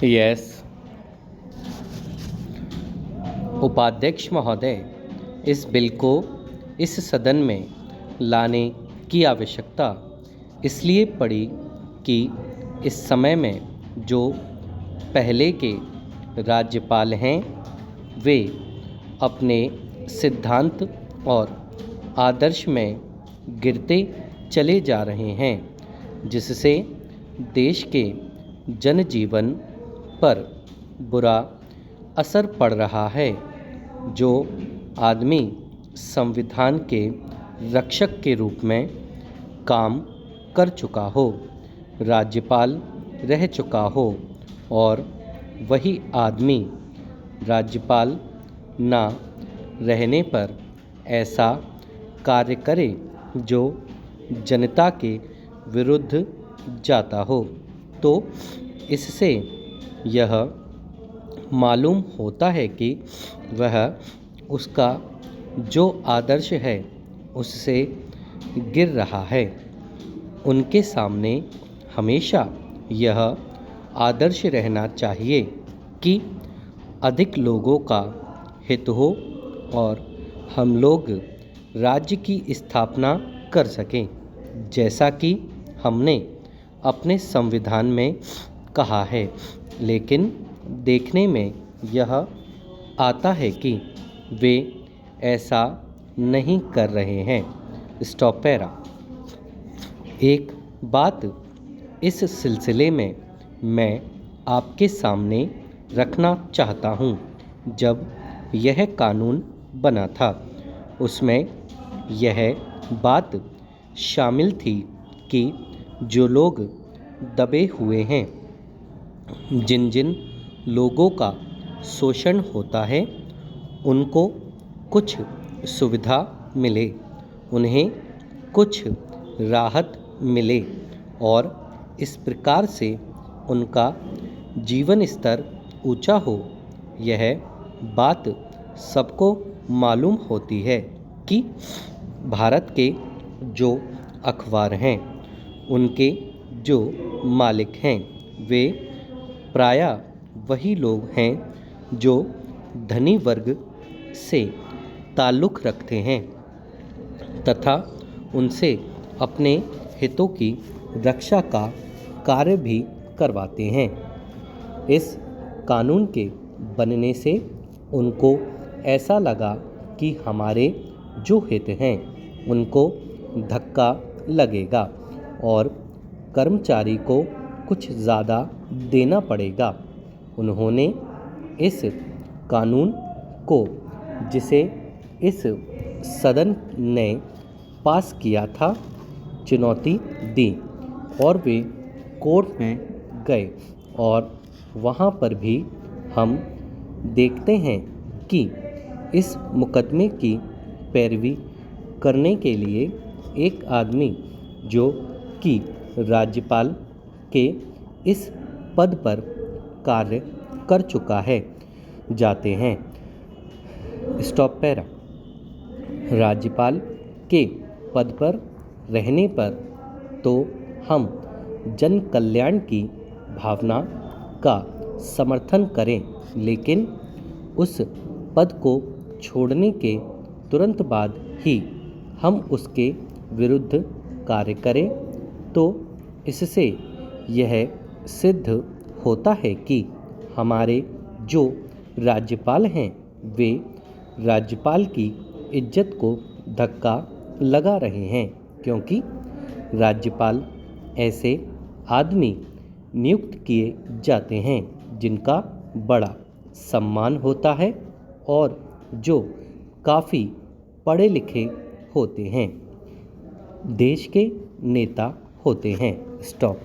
Yes. उपाध्यक्ष महोदय, इस बिल को इस सदन में लाने की आवश्यकता इसलिए पड़ी कि इस समय में जो पहले के राज्यपाल हैं वे अपने सिद्धांत और आदर्श में गिरते चले जा रहे हैं, जिससे देश के जनजीवन पर बुरा असर पड़ रहा है। जो आदमी संविधान के रक्षक के रूप में काम कर चुका हो, राज्यपाल रह चुका हो, और वही आदमी राज्यपाल ना रहने पर ऐसा कार्य करे जो जनता के विरुद्ध जाता हो, तो इससे यह मालूम होता है कि वह उसका जो आदर्श है उससे गिर रहा है। उनके सामने हमेशा यह आदर्श रहना चाहिए कि अधिक लोगों का हित हो और हम लोग राज्य की स्थापना कर सकें, जैसा कि हमने अपने संविधान में कहा है। लेकिन देखने में यह आता है कि वे ऐसा नहीं कर रहे हैं। Stop para. एक बात इस सिलसिले में मैं आपके सामने रखना चाहता हूँ। जब यह कानून बना था उसमें यह बात शामिल थी कि जो लोग दबे हुए हैं, जिन जिन लोगों का शोषण होता है, उनको कुछ सुविधा मिले, उन्हें कुछ राहत मिले और इस प्रकार से उनका जीवन स्तर ऊंचा हो। यह बात सबको मालूम होती है कि भारत के जो अखबार हैं उनके जो मालिक हैं वे प्रायः वही लोग हैं जो धनी वर्ग से ताल्लुक़ रखते हैं तथा उनसे अपने हितों की रक्षा का कार्य भी करवाते हैं। इस कानून के बनने से उनको ऐसा लगा कि हमारे जो हित हैं उनको धक्का लगेगा और कर्मचारी को कुछ ज़्यादा देना पड़ेगा। उन्होंने इस कानून को, जिसे इस सदन ने पास किया था, चुनौती दी और वे कोर्ट में गए और वहाँ पर भी हम देखते हैं कि इस मुकदमे की पैरवी करने के लिए एक आदमी जो कि राज्यपाल के इस पद पर कार्य कर चुका है जाते हैं। Stop para. राज्यपाल के पद पर रहने पर तो हम जन कल्याण की भावना का समर्थन करें, लेकिन उस पद को छोड़ने के तुरंत बाद ही हम उसके विरुद्ध कार्य करें, तो इससे यह सिद्ध होता है कि हमारे जो राज्यपाल हैं वे राज्यपाल की इज्जत को धक्का लगा रहे हैं, क्योंकि राज्यपाल ऐसे आदमी नियुक्त किए जाते हैं जिनका बड़ा सम्मान होता है और जो काफ़ी पढ़े लिखे होते हैं, देश के नेता होते हैं। स्टॉप।